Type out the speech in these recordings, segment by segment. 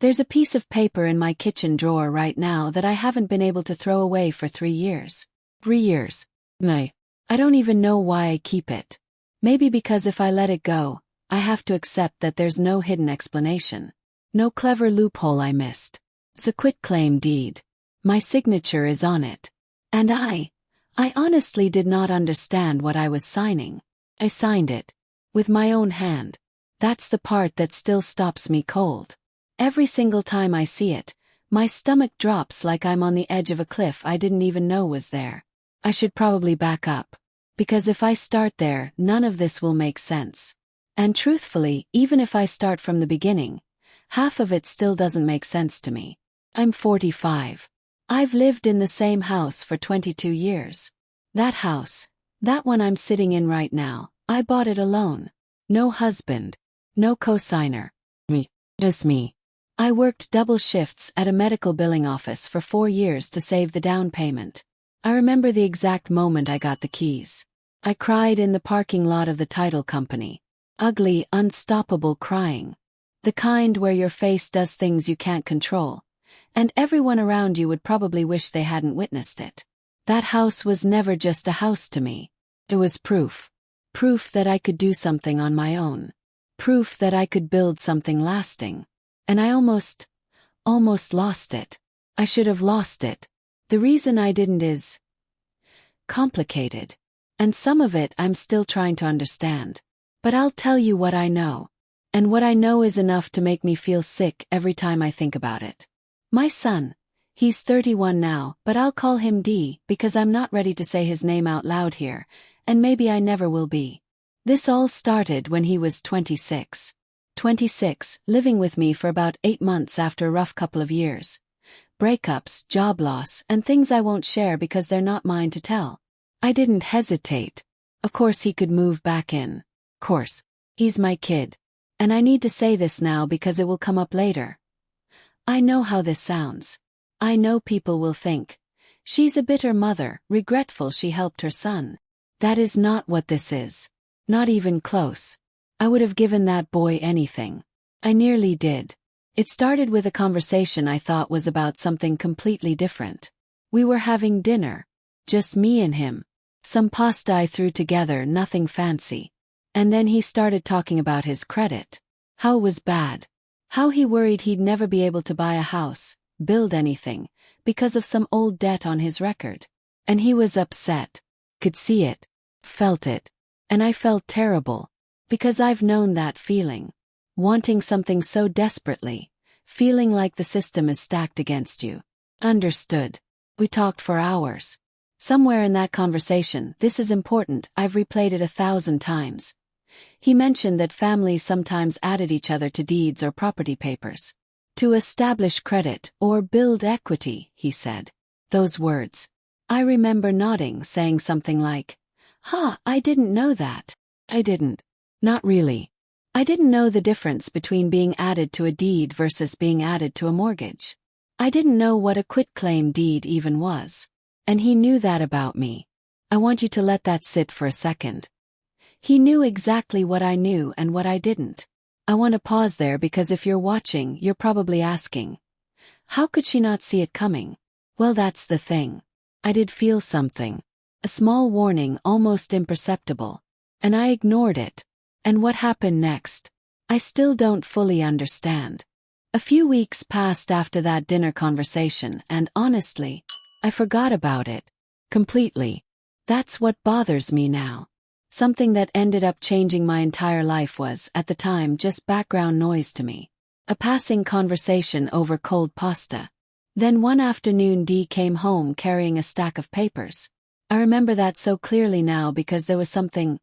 There's a piece of paper in my kitchen drawer right now that I haven't been able to throw away for 3 years. 3 years. No. I don't even know why I keep it. Maybe because if I let it go, I have to accept that there's no hidden explanation. No clever loophole I missed. It's a quitclaim deed. My signature is on it. And I honestly did not understand what I was signing. I signed it. With my own hand. That's the part that still stops me cold. Every single time I see it, my stomach drops like I'm on the edge of a cliff I didn't even know was there. I should probably back up. Because if I start there, none of this will make sense. And truthfully, even if I start from the beginning, half of it still doesn't make sense to me. I'm 45. I've lived in the same house for 22 years. That house, that one I'm sitting in right now, I bought it alone. No husband. No co-signer. Me. Just me. I worked double shifts at a medical billing office for 4 years to save the down payment. I remember the exact moment I got the keys. I cried in the parking lot of the title company. Ugly, unstoppable crying. The kind where your face does things you can't control, and everyone around you would probably wish they hadn't witnessed it. That house was never just a house to me. It was proof. Proof that I could do something on my own. Proof that I could build something lasting. And I almost lost it. I should have lost it. The reason I didn't is complicated. And some of it I'm still trying to understand. But I'll tell you what I know. And what I know is enough to make me feel sick every time I think about it. My son. He's 31 now, but I'll call him D because I'm not ready to say his name out loud here, and maybe I never will be. This all started when he was 26. 26, living with me for about 8 months after a rough couple of years. Breakups, job loss, and things I won't share because they're not mine to tell. I didn't hesitate. Of course he could move back in. Of course. He's my kid. And I need to say this now because it will come up later. I know how this sounds. I know people will think, she's a bitter mother, regretful she helped her son. That is not what this is. Not even close. I would have given that boy anything. I nearly did. It started with a conversation I thought was about something completely different. We were having dinner. Just me and him. Some pasta I threw together, nothing fancy. And then he started talking about his credit. How it was bad. How he worried he'd never be able to buy a house, build anything, because of some old debt on his record. And he was upset. Could see it. Felt it. And I felt terrible. Because I've known that feeling. Wanting something so desperately. Feeling like the system is stacked against you. Understood. We talked for hours. Somewhere in that conversation, this is important, I've replayed it 1,000 times. He mentioned that families sometimes added each other to deeds or property papers. To establish credit or build equity, he said. Those words. I remember nodding, saying something like, I didn't know that. I didn't. Not really. I didn't know the difference between being added to a deed versus being added to a mortgage. I didn't know what a quitclaim deed even was. And he knew that about me. I want you to let that sit for a second. He knew exactly what I knew and what I didn't. I want to pause there because if you're watching, you're probably asking, how could she not see it coming? Well, that's the thing. I did feel something. A small warning, almost imperceptible. And I ignored it. And what happened next? I still don't fully understand. A few weeks passed after that dinner conversation and honestly, I forgot about it. Completely. That's what bothers me now. Something that ended up changing my entire life was, at the time, just background noise to me. A passing conversation over cold pasta. Then one afternoon D came home carrying a stack of papers. I remember that so clearly now because there was something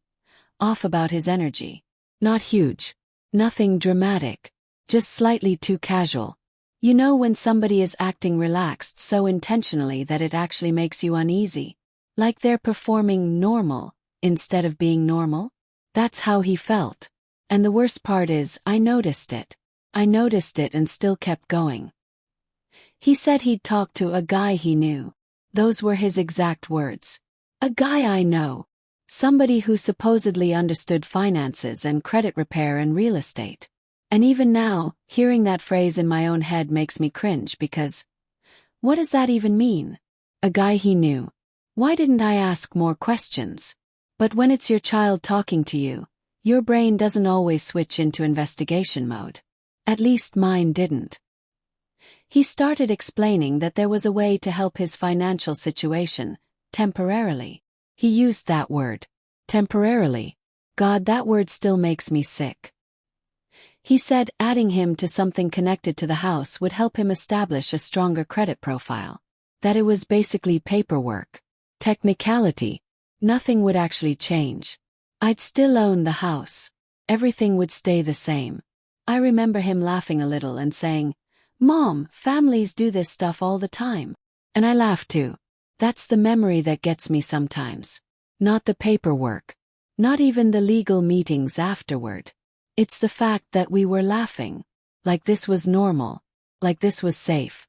off about his energy. Not huge. Nothing dramatic. Just slightly too casual. You know when somebody is acting relaxed so intentionally that it actually makes you uneasy? Like they're performing normal, instead of being normal? That's how he felt. And the worst part is, I noticed it. I noticed it and still kept going. He said he'd talked to a guy he knew. Those were his exact words. A guy I know. Somebody who supposedly understood finances and credit repair and real estate. And even now, hearing that phrase in my own head makes me cringe because what does that even mean? A guy he knew. Why didn't I ask more questions? But when it's your child talking to you, your brain doesn't always switch into investigation mode. At least mine didn't. He started explaining that there was a way to help his financial situation, temporarily. He used that word. Temporarily. God, that word still makes me sick. He said adding him to something connected to the house would help him establish a stronger credit profile. That it was basically paperwork. Technicality. Nothing would actually change. I'd still own the house. Everything would stay the same. I remember him laughing a little and saying, "Mom, families do this stuff all the time." And I laughed too. That's the memory that gets me sometimes. Not the paperwork. Not even the legal meetings afterward. It's the fact that we were laughing. Like this was normal. Like this was safe.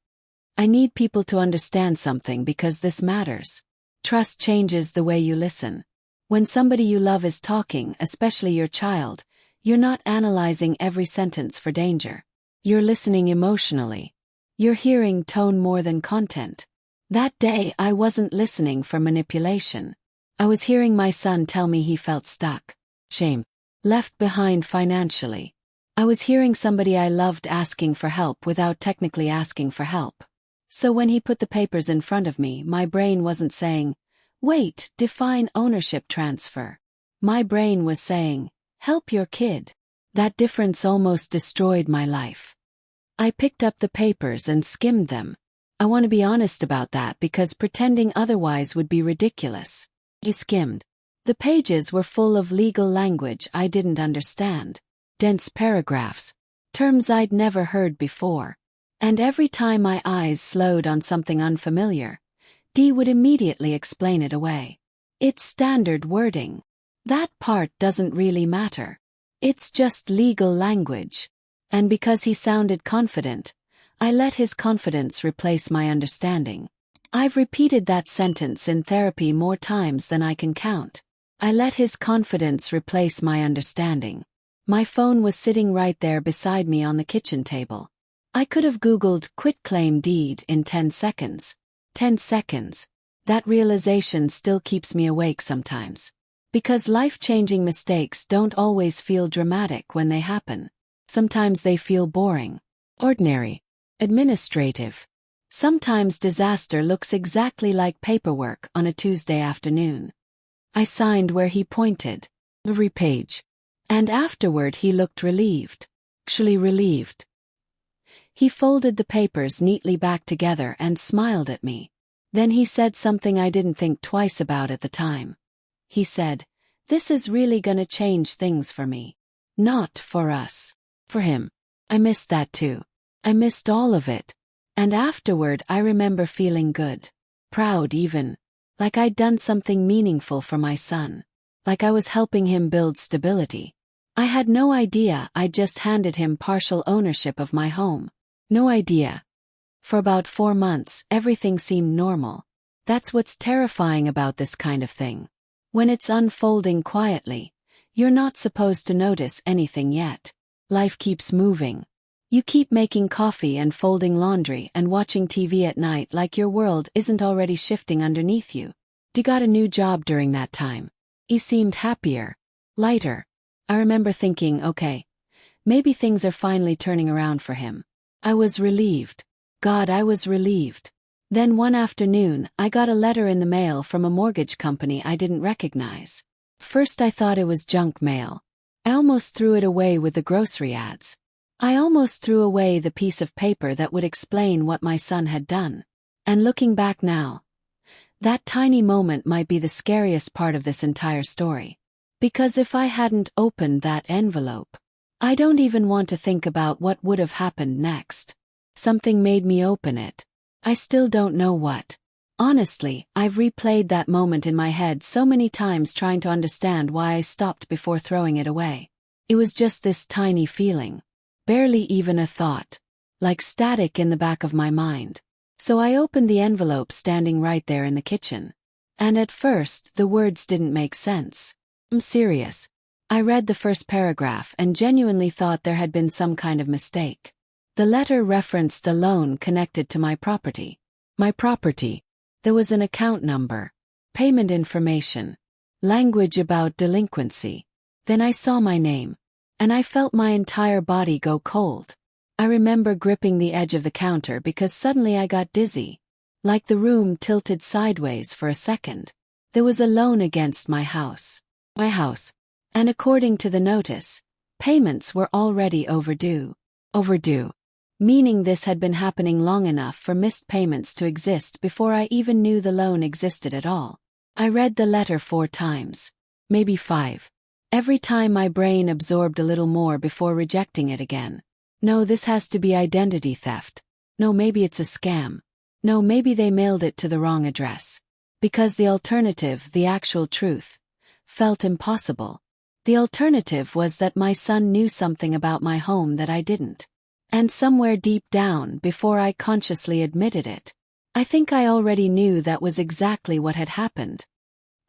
I need people to understand something because this matters. Trust changes the way you listen. When somebody you love is talking, especially your child, you're not analyzing every sentence for danger. You're listening emotionally. You're hearing tone more than content. That day I wasn't listening for manipulation. I was hearing my son tell me he felt stuck. Shame. Left behind financially. I was hearing somebody I loved asking for help without technically asking for help. So when he put the papers in front of me, my brain wasn't saying, "Wait, define ownership transfer." My brain was saying, "Help your kid." That difference almost destroyed my life. I picked up the papers and skimmed them. I want to be honest about that because pretending otherwise would be ridiculous. I skimmed. The pages were full of legal language I didn't understand. Dense paragraphs. Terms I'd never heard before. And every time my eyes slowed on something unfamiliar, Dee would immediately explain it away. It's standard wording. That part doesn't really matter. It's just legal language. And because he sounded confident, I let his confidence replace my understanding. I've repeated that sentence in therapy more times than I can count. I let his confidence replace my understanding. My phone was sitting right there beside me on the kitchen table. I could have Googled quitclaim deed in 10 seconds. 10 seconds. That realization still keeps me awake sometimes. Because life-changing mistakes don't always feel dramatic when they happen. Sometimes they feel boring, ordinary, administrative. Sometimes disaster looks exactly like paperwork on a Tuesday afternoon. I signed where he pointed. Every page. And afterward he looked relieved. Actually relieved. He folded the papers neatly back together and smiled at me. Then he said something I didn't think twice about at the time. He said, "This is really gonna change things for me. Not for us. For him." I missed that too. I missed all of it. And afterward I remember feeling good. Proud even. Like I'd done something meaningful for my son. Like I was helping him build stability. I had no idea I'd just handed him partial ownership of my home. No idea. For about 4 months, everything seemed normal. That's what's terrifying about this kind of thing. When it's unfolding quietly, you're not supposed to notice anything yet. Life keeps moving. You keep making coffee and folding laundry and watching TV at night like your world isn't already shifting underneath you. He got a new job during that time. He seemed happier. Lighter. I remember thinking, okay, maybe things are finally turning around for him. I was relieved. God, I was relieved. Then one afternoon, I got a letter in the mail from a mortgage company I didn't recognize. First I thought it was junk mail. I almost threw it away with the grocery ads. I almost threw away the piece of paper that would explain what my son had done. And looking back now, that tiny moment might be the scariest part of this entire story. Because if I hadn't opened that envelope, I don't even want to think about what would have happened next. Something made me open it. I still don't know what. Honestly, I've replayed that moment in my head so many times trying to understand why I stopped before throwing it away. It was just this tiny feeling. Barely even a thought. Like static in the back of my mind. So I opened the envelope standing right there in the kitchen. And at first, the words didn't make sense. I'm serious. I read the first paragraph and genuinely thought there had been some kind of mistake. The letter referenced a loan connected to my property. My property. There was an account number, payment information, language about delinquency. Then I saw my name, and I felt my entire body go cold. I remember gripping the edge of the counter because suddenly I got dizzy. Like the room tilted sideways for a second. There was a loan against my house. My house. And according to the notice, payments were already overdue. Overdue. Meaning this had been happening long enough for missed payments to exist before I even knew the loan existed at all. I read the letter 4 times. Maybe 5. Every time my brain absorbed a little more before rejecting it again. No, this has to be identity theft. No, maybe it's a scam. No, maybe they mailed it to the wrong address. Because the alternative, the actual truth, felt impossible. The alternative was that my son knew something about my home that I didn't. And somewhere deep down, before I consciously admitted it, I think I already knew that was exactly what had happened.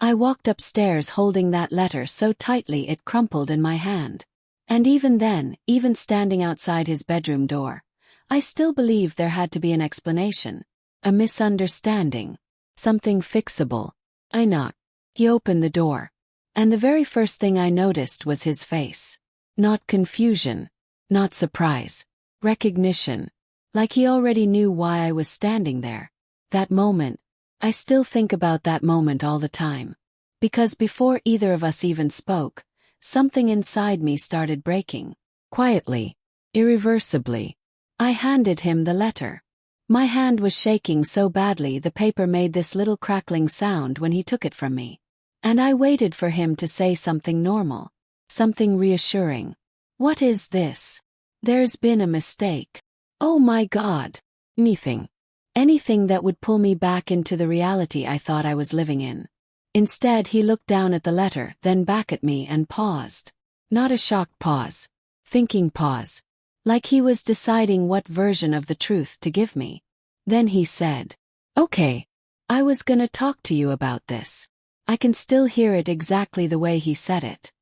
I walked upstairs holding that letter so tightly it crumpled in my hand. And even then, even standing outside his bedroom door, I still believed there had to be an explanation. A misunderstanding. Something fixable. I knocked. He opened the door. And the very first thing I noticed was his face. Not confusion. Not surprise. Recognition. Like he already knew why I was standing there. That moment. I still think about that moment all the time. Because before either of us even spoke, something inside me started breaking. Quietly. Irreversibly. I handed him the letter. My hand was shaking so badly the paper made this little crackling sound when he took it from me. And I waited for him to say something normal. Something reassuring. What is this? There's been a mistake. Oh my God. Anything. Anything that would pull me back into the reality I thought I was living in. Instead, he looked down at the letter, then back at me and paused. Not a shocked pause. Thinking pause. Like he was deciding what version of the truth to give me. Then he said, "Okay. I was gonna talk to you about this." I can still hear it exactly the way he said it.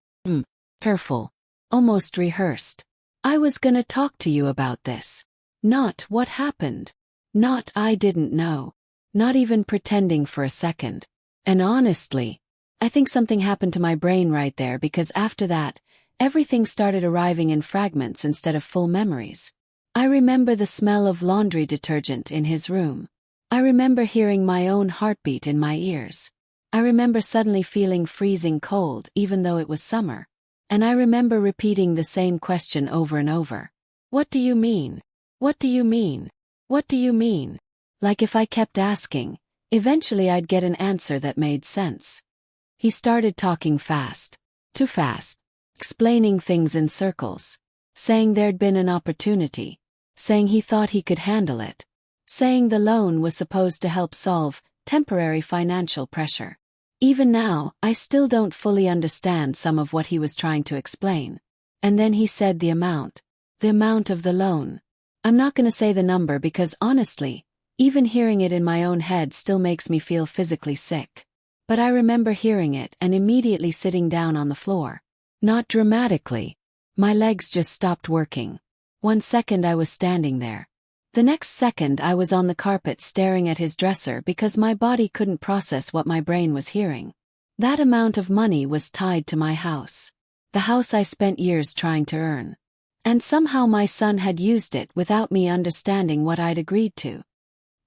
Careful. Almost rehearsed. I was gonna talk to you about this. Not what happened. Not I didn't know. Not even pretending for a second. And honestly, I think something happened to my brain right there because after that, everything started arriving in fragments instead of full memories. I remember the smell of laundry detergent in his room. I remember hearing my own heartbeat in my ears. I remember suddenly feeling freezing cold even though it was summer. And I remember repeating the same question over and over. What do you mean? What do you mean? What do you mean? Like if I kept asking, eventually I'd get an answer that made sense. He started talking fast. Too fast. Explaining things in circles. Saying there'd been an opportunity. Saying he thought he could handle it. Saying the loan was supposed to help solve temporary financial pressure. Even now, I still don't fully understand some of what he was trying to explain. And then he said the amount. The amount of the loan. I'm not gonna say the number because honestly, even hearing it in my own head still makes me feel physically sick. But I remember hearing it and immediately sitting down on the floor. Not dramatically. My legs just stopped working. 1 second I was standing there. The next second I was on the carpet staring at his dresser because my body couldn't process what my brain was hearing. That amount of money was tied to my house. The house I spent years trying to earn. And somehow my son had used it without me understanding what I'd agreed to.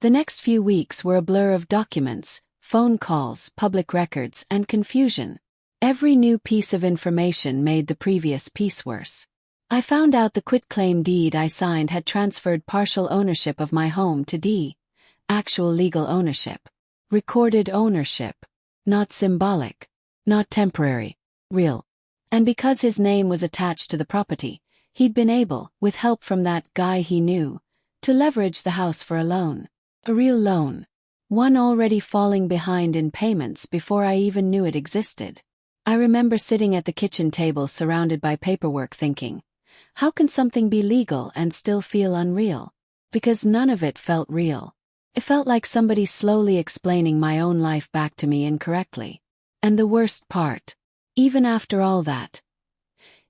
The next few weeks were a blur of documents, phone calls, public records, and confusion. Every new piece of information made the previous piece worse. I found out the quitclaim deed I signed had transferred partial ownership of my home to D. Actual legal ownership. Recorded ownership. Not symbolic. Not temporary. Real. And because his name was attached to the property, he'd been able, with help from that guy he knew, to leverage the house for a loan. A real loan. One already falling behind in payments before I even knew it existed. I remember sitting at the kitchen table surrounded by paperwork thinking, how can something be legal and still feel unreal? Because none of it felt real. It felt like somebody slowly explaining my own life back to me incorrectly. And the worst part, even after all that,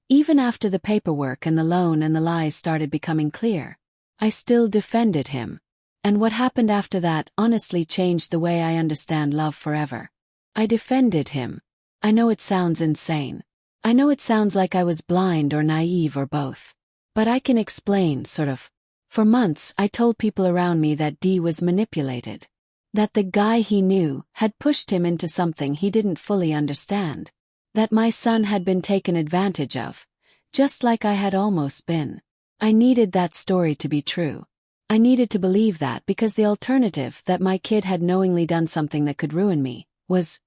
Even after the paperwork and the loan and the lies started becoming clear, I still defended him. And what happened after that honestly changed the way I understand love forever. I defended him. I know it sounds insane. I know it sounds like I was blind or naive or both. But I can explain, sort of. For months, I told people around me that Dee was manipulated. That the guy he knew had pushed him into something he didn't fully understand. That my son had been taken advantage of, just like I had almost been. I needed that story to be true. I needed to believe that because the alternative, that my kid had knowingly done something that could ruin me, was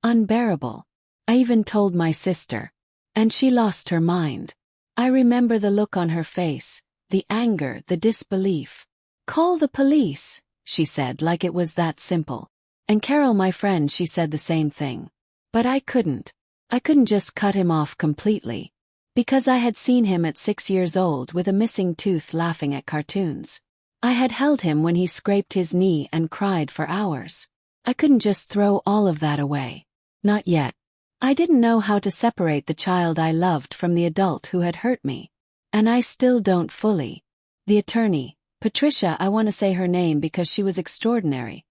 unbearable. I even told my sister. And she lost her mind. I remember the look on her face, the anger, the disbelief. "Call the police," she said, like it was that simple. And Carol, my friend, she said the same thing. But I couldn't. I couldn't just cut him off completely. Because I had seen him at 6 years old with a missing tooth laughing at cartoons. I had held him when he scraped his knee and cried for hours. I couldn't just throw all of that away. Not yet. I didn't know how to separate the child I loved from the adult who had hurt me. And I still don't fully. The attorney, Patricia, I want to say her name because she was extraordinary,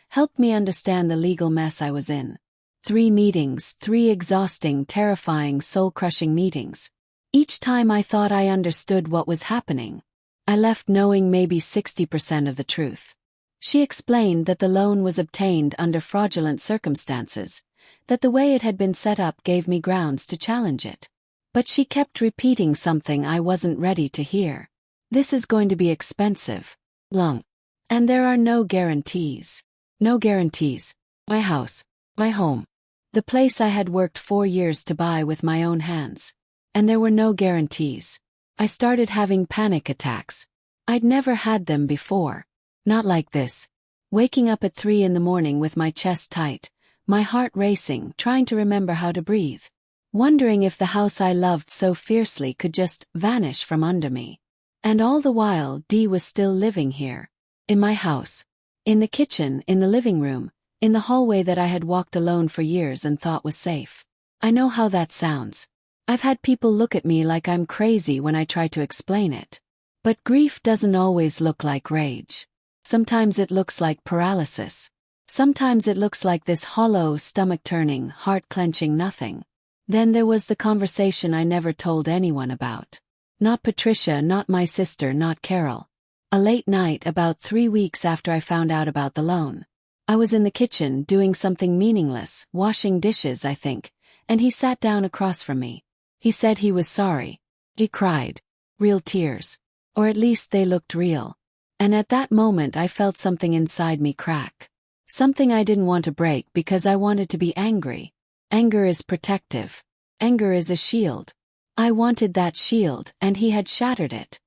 helped me understand the legal mess I was in. 3 meetings, 3 exhausting, terrifying, soul-crushing meetings. Each time I thought I understood what was happening, I left knowing maybe 60% of the truth. She explained that the loan was obtained under fraudulent circumstances, that the way it had been set up gave me grounds to challenge it. But she kept repeating something I wasn't ready to hear. "This is going to be expensive. Long. And there are no guarantees." No guarantees. My house. My home. The place I had worked 4 years to buy with my own hands. And there were no guarantees. I started having panic attacks. I'd never had them before. Not like this. Waking up at 3 in the morning with my chest tight, my heart racing, trying to remember how to breathe. Wondering if the house I loved so fiercely could just vanish from under me. And all the while, Dee was still living here. In my house. In the kitchen, in the living room, in the hallway that I had walked alone for years and thought was safe. I know how that sounds. I've had people look at me like I'm crazy when I try to explain it. But grief doesn't always look like rage. Sometimes it looks like paralysis. Sometimes it looks like this hollow, stomach-turning, heart-clenching nothing. Then there was the conversation I never told anyone about. Not Patricia, not my sister, not Carol. A late night about 3 weeks after I found out about the loan. I was in the kitchen doing something meaningless, washing dishes, I think, and he sat down across from me. He said he was sorry. He cried. Real tears. Or at least they looked real. And at that moment I felt something inside me crack. Something I didn't want to break because I wanted to be angry. Anger is protective. Anger is a shield. I wanted that shield, and he had shattered it.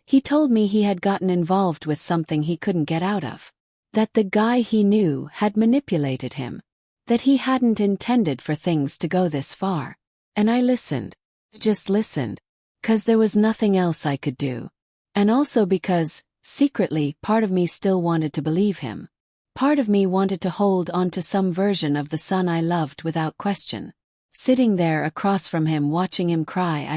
He told me he had gotten involved with something he couldn't get out of. That the guy he knew had manipulated him. That he hadn't intended for things to go this far. And I listened. Just listened. 'Cause there was nothing else I could do. And also because, secretly, part of me still wanted to believe him. Part of me wanted to hold on to some version of the son I loved without question. Sitting there across from him watching him cry,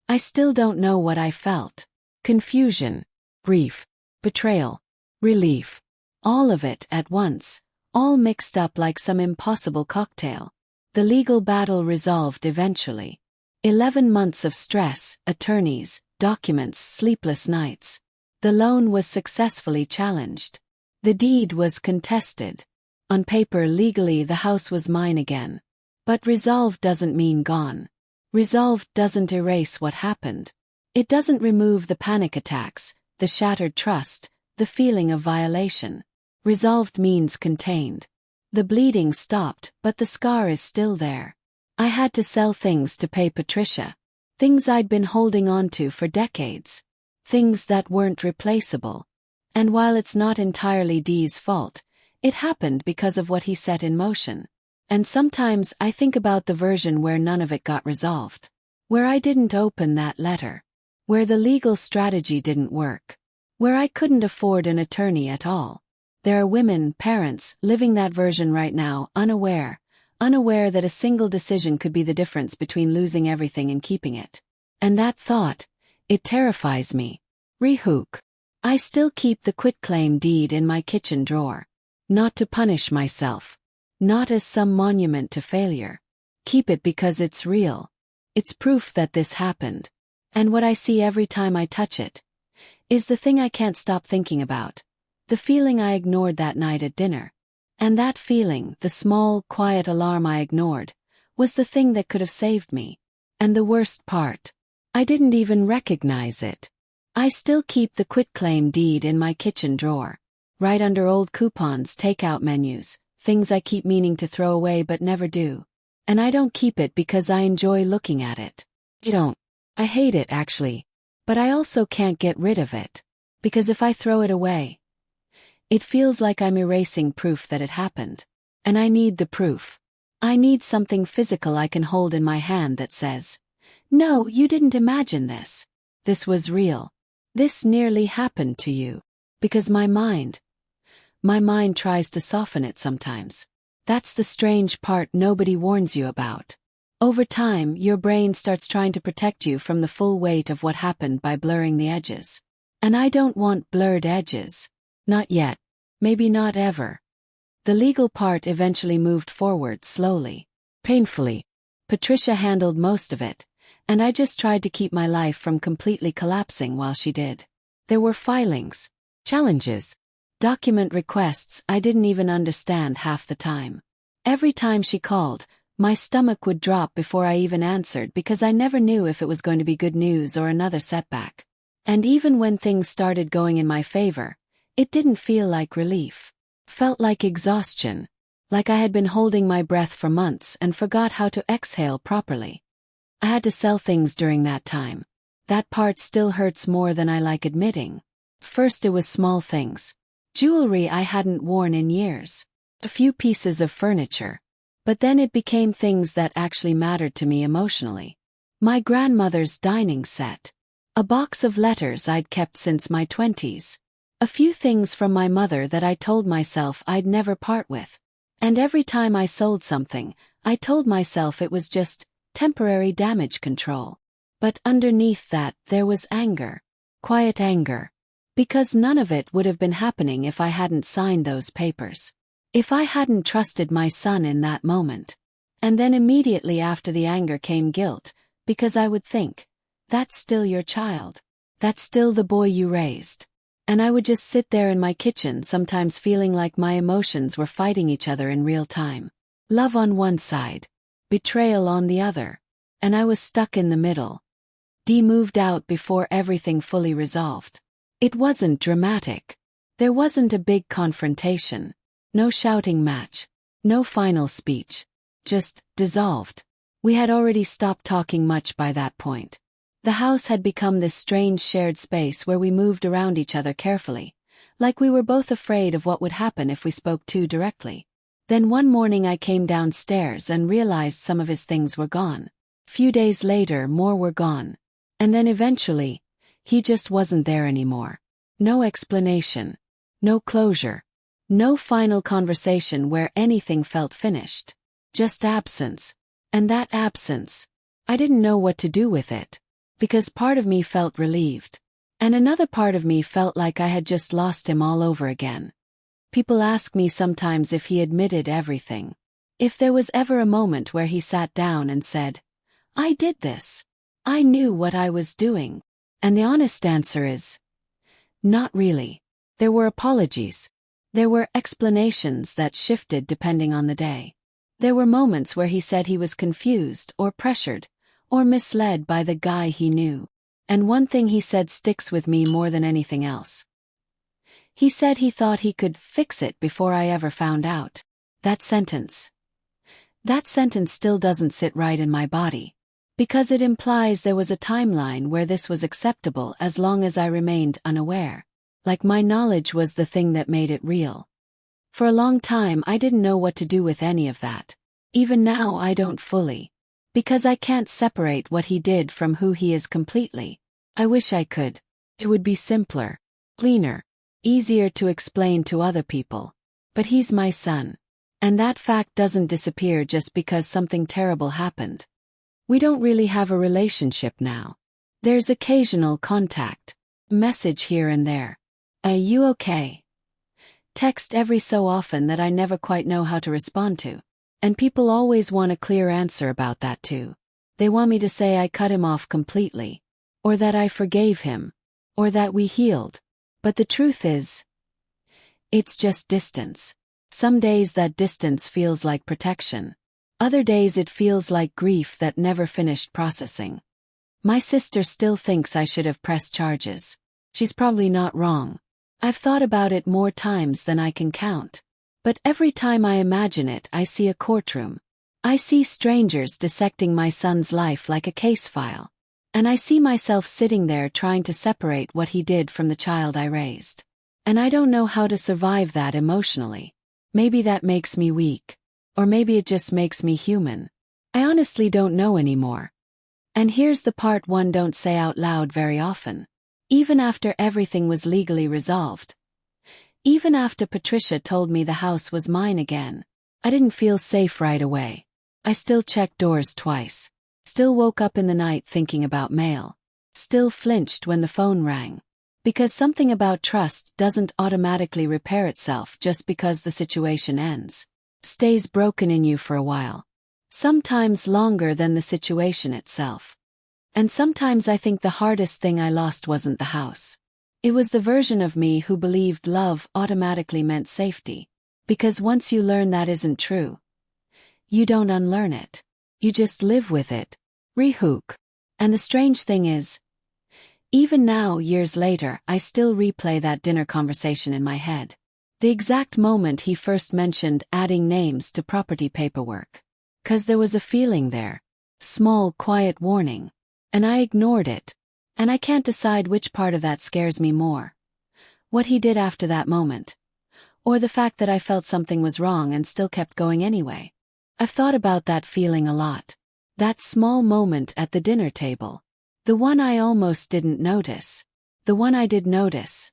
I still don't know what I felt. Confusion, grief, betrayal, relief. All of it at once, all mixed up like some impossible cocktail. The legal battle resolved eventually. 11 months of stress, attorneys, documents, sleepless nights. The loan was successfully challenged. The deed was contested. On paper, legally, the house was mine again. But resolved doesn't mean gone. Resolved doesn't erase what happened. It doesn't remove the panic attacks, the shattered trust, the feeling of violation. Resolved means contained. The bleeding stopped, but the scar is still there. I had to sell things to pay Patricia. Things I'd been holding on to for decades. Things that weren't replaceable. And while it's not entirely Dee's fault, it happened because of what he set in motion. And sometimes I think about the version where none of it got resolved. Where I didn't open that letter. Where the legal strategy didn't work. Where I couldn't afford an attorney at all. There are women, parents, living that version right now, unaware, unaware that a single decision could be the difference between losing everything and keeping it. And that thought, it terrifies me. Rehook. I still keep the quitclaim deed in my kitchen drawer. Not to punish myself. Not as some monument to failure. Keep it because it's real. It's proof that this happened. And what I see every time I touch it is the thing I can't stop thinking about. The feeling I ignored that night at dinner. And that feeling, the small, quiet alarm I ignored, was the thing that could have saved me. And the worst part, I didn't even recognize it. I still keep the quitclaim deed in my kitchen drawer. Right under old coupons, takeout menus, things I keep meaning to throw away but never do. And I don't keep it because I enjoy looking at it. You don't. I hate it actually. But I also can't get rid of it. Because if I throw it away, it feels like I'm erasing proof that it happened. And I need the proof. I need something physical I can hold in my hand that says, "No, you didn't imagine this. This was real. This nearly happened to you." Because my mind tries to soften it sometimes. That's the strange part nobody warns you about. Over time, your brain starts trying to protect you from the full weight of what happened by blurring the edges. And I don't want blurred edges. Not yet. Maybe not ever. The legal part eventually moved forward slowly. Painfully. Patricia handled most of it, and I just tried to keep my life from completely collapsing while she did. There were filings, challenges, document requests I didn't even understand half the time. Every time she called, my stomach would drop before I even answered because I never knew if it was going to be good news or another setback. And even when things started going in my favor, it didn't feel like relief. Felt like exhaustion. Like I had been holding my breath for months and forgot how to exhale properly. I had to sell things during that time. That part still hurts more than I like admitting. First it was small things. Jewelry I hadn't worn in years. A few pieces of furniture. But then it became things that actually mattered to me emotionally. My grandmother's dining set. A box of letters I'd kept since my 20s. A few things from my mother that I told myself I'd never part with. And every time I sold something, I told myself it was just temporary damage control. But underneath that, there was anger. Quiet anger. Because none of it would have been happening if I hadn't signed those papers. If I hadn't trusted my son in that moment. And then immediately after the anger came guilt, because I would think, that's still your child. That's still the boy you raised. And I would just sit there in my kitchen, sometimes feeling like my emotions were fighting each other in real time. Love on one side, betrayal on the other, and I was stuck in the middle. Dee moved out before everything fully resolved. It wasn't dramatic. There wasn't a big confrontation. No shouting match. No final speech. Just dissolved. We had already stopped talking much by that point. The house had become this strange shared space where we moved around each other carefully, like we were both afraid of what would happen if we spoke too directly. Then one morning I came downstairs and realized some of his things were gone. Few days later, more were gone. And then eventually, he just wasn't there anymore. No explanation. No closure. No final conversation where anything felt finished. Just absence. And that absence, I didn't know what to do with it. Because part of me felt relieved. And another part of me felt like I had just lost him all over again. People ask me sometimes if he admitted everything. If there was ever a moment where he sat down and said, "I did this. I knew what I was doing." And the honest answer is, not really. There were apologies. There were explanations that shifted depending on the day. There were moments where he said he was confused or pressured, or misled by the guy he knew. And one thing he said sticks with me more than anything else. He said he thought he could fix it before I ever found out. That sentence still doesn't sit right in my body. Because it implies there was a timeline where this was acceptable as long as I remained unaware. Like my knowledge was the thing that made it real. For a long time I didn't know what to do with any of that. Even now I don't fully. Because I can't separate what he did from who he is completely. I wish I could. It would be simpler, cleaner, easier to explain to other people. But he's my son. And that fact doesn't disappear just because something terrible happened. We don't really have a relationship now. There's occasional contact, message here and there. Are you okay? Text every so often that I never quite know how to respond to. And people always want a clear answer about that too. They want me to say I cut him off completely, or that I forgave him, or that we healed. But the truth is, it's just distance. Some days that distance feels like protection. Other days it feels like grief that never finished processing. My sister still thinks I should have pressed charges. She's probably not wrong. I've thought about it more times than I can count. But every time I imagine it, I see a courtroom. I see strangers dissecting my son's life like a case file. And I see myself sitting there trying to separate what he did from the child I raised. And I don't know how to survive that emotionally. Maybe that makes me weak. Or maybe it just makes me human. I honestly don't know anymore. And here's the part one don't say out loud very often. Even after everything was legally resolved. Even after Patricia told me the house was mine again. I didn't feel safe right away. I still checked doors twice. Still woke up in the night thinking about mail. Still flinched when the phone rang. Because something about trust doesn't automatically repair itself just because the situation ends. Stays broken in you for a while. Sometimes longer than the situation itself. And sometimes I think the hardest thing I lost wasn't the house. It was the version of me who believed love automatically meant safety. Because once you learn that isn't true, you don't unlearn it. You just live with it. Rehook. And the strange thing is, even now, years later, I still replay that dinner conversation in my head. The exact moment he first mentioned adding names to property paperwork. 'Cause there was a feeling there. Small, quiet warning. And I ignored it. And I can't decide which part of that scares me more. What he did after that moment. Or the fact that I felt something was wrong and still kept going anyway. I've thought about that feeling a lot. That small moment at the dinner table. The one I almost didn't notice. The one I did notice.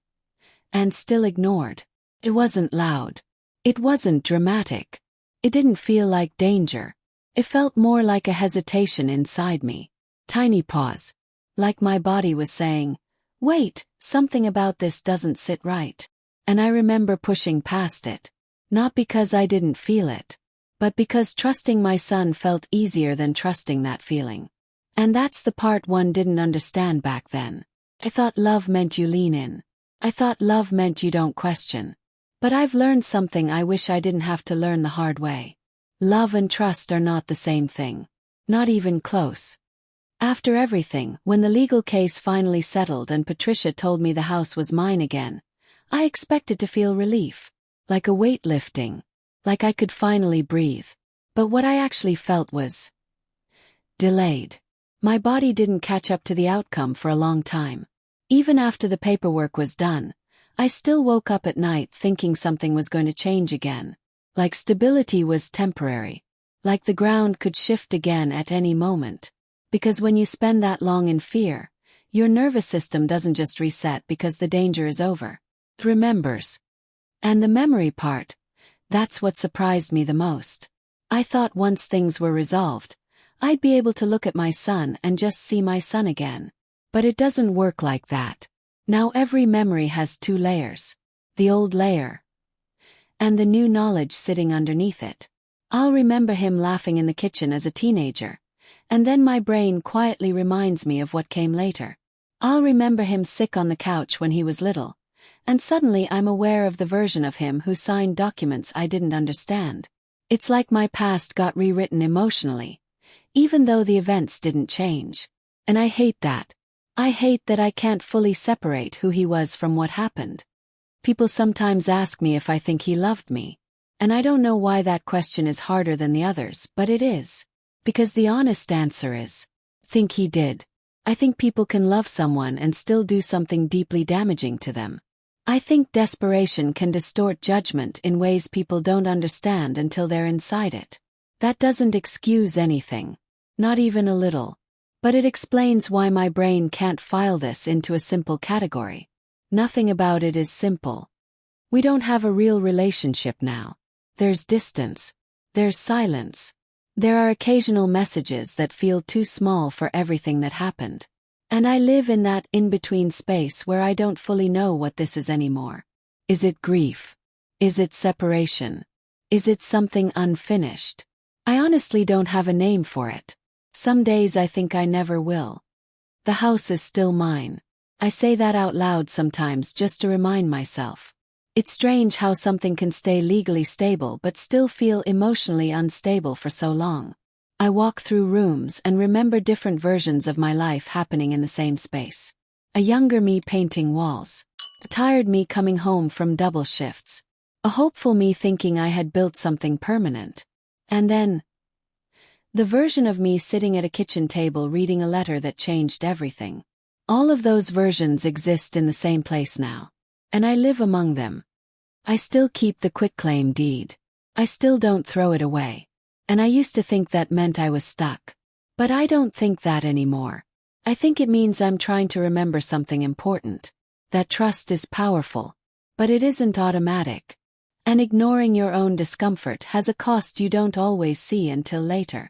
And still ignored. It wasn't loud. It wasn't dramatic. It didn't feel like danger. It felt more like a hesitation inside me. Tiny pause. Like my body was saying, wait, something about this doesn't sit right. And I remember pushing past it. Not because I didn't feel it. But because trusting my son felt easier than trusting that feeling. And that's the part one didn't understand back then. I thought love meant you lean in. I thought love meant you don't question. But I've learned something I wish I didn't have to learn the hard way. Love and trust are not the same thing. Not even close. After everything, when the legal case finally settled and Patricia told me the house was mine again, I expected to feel relief. Like a weight lifting. Like I could finally breathe. But what I actually felt was delayed. My body didn't catch up to the outcome for a long time. Even after the paperwork was done, I still woke up at night thinking something was going to change again. Like stability was temporary. Like the ground could shift again at any moment. Because when you spend that long in fear, your nervous system doesn't just reset because the danger is over. It remembers. And the memory part, that's what surprised me the most. I thought once things were resolved, I'd be able to look at my son and just see my son again. But it doesn't work like that. Now every memory has two layers. The old layer. And the new knowledge sitting underneath it. I'll remember him laughing in the kitchen as a teenager. And then my brain quietly reminds me of what came later. I'll remember him sick on the couch when he was little. And suddenly I'm aware of the version of him who signed documents I didn't understand. It's like my past got rewritten emotionally. Even though the events didn't change. And I hate that. I hate that I can't fully separate who he was from what happened. People sometimes ask me if I think he loved me. And I don't know why that question is harder than the others, but it is. Because the honest answer is, think he did. I think people can love someone and still do something deeply damaging to them. I think desperation can distort judgment in ways people don't understand until they're inside it. That doesn't excuse anything. Not even a little. But it explains why my brain can't file this into a simple category. Nothing about it is simple. We don't have a real relationship now. There's distance. There's silence. There are occasional messages that feel too small for everything that happened. And I live in that in-between space where I don't fully know what this is anymore. Is it grief? Is it separation? Is it something unfinished? I honestly don't have a name for it. Some days I think I never will. The house is still mine. I say that out loud sometimes just to remind myself. It's strange how something can stay legally stable but still feel emotionally unstable for so long. I walk through rooms and remember different versions of my life happening in the same space. A younger me painting walls. A tired me coming home from double shifts. A hopeful me thinking I had built something permanent. And then, the version of me sitting at a kitchen table reading a letter that changed everything. All of those versions exist in the same place now. And I live among them. I still keep the quitclaim deed. I still don't throw it away. And I used to think that meant I was stuck. But I don't think that anymore. I think it means I'm trying to remember something important. That trust is powerful. But it isn't automatic. And ignoring your own discomfort has a cost you don't always see until later.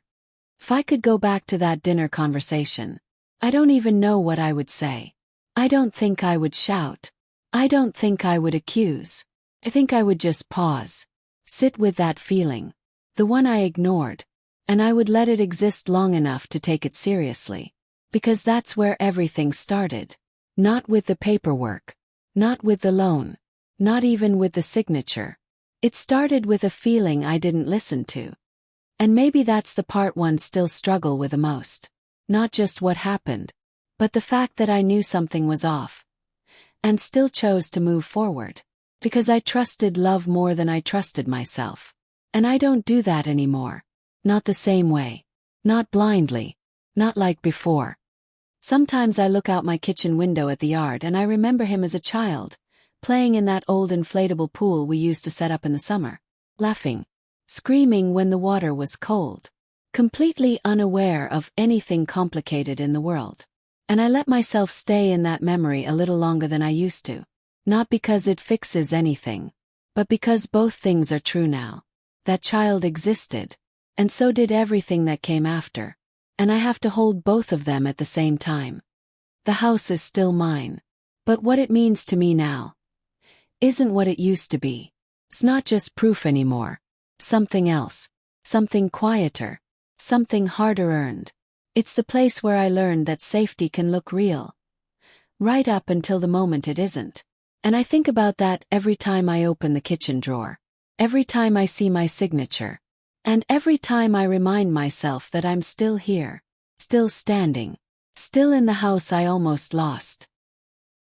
If I could go back to that dinner conversation, I don't even know what I would say. I don't think I would shout. I don't think I would accuse. I think I would just pause. Sit with that feeling. The one I ignored. And I would let it exist long enough to take it seriously. Because that's where everything started. Not with the paperwork. Not with the loan. Not even with the signature. It started with a feeling I didn't listen to. And maybe that's the part one still struggle with the most. Not just what happened, but the fact that I knew something was off. And still chose to move forward. Because I trusted love more than I trusted myself. And I don't do that anymore. Not the same way. Not blindly. Not like before. Sometimes I look out my kitchen window at the yard and I remember him as a child, playing in that old inflatable pool we used to set up in the summer. Laughing. Screaming when the water was cold. Completely unaware of anything complicated in the world. And I let myself stay in that memory a little longer than I used to. Not because it fixes anything, but because both things are true now. That child existed, and so did everything that came after. And I have to hold both of them at the same time. The house is still mine. But what it means to me now isn't what it used to be. It's not just proof anymore. Something else. Something quieter. Something harder earned. It's the place where I learned that safety can look real. Right up until the moment it isn't. And I think about that every time I open the kitchen drawer. Every time I see my signature. And every time I remind myself that I'm still here. Still standing. Still in the house I almost lost.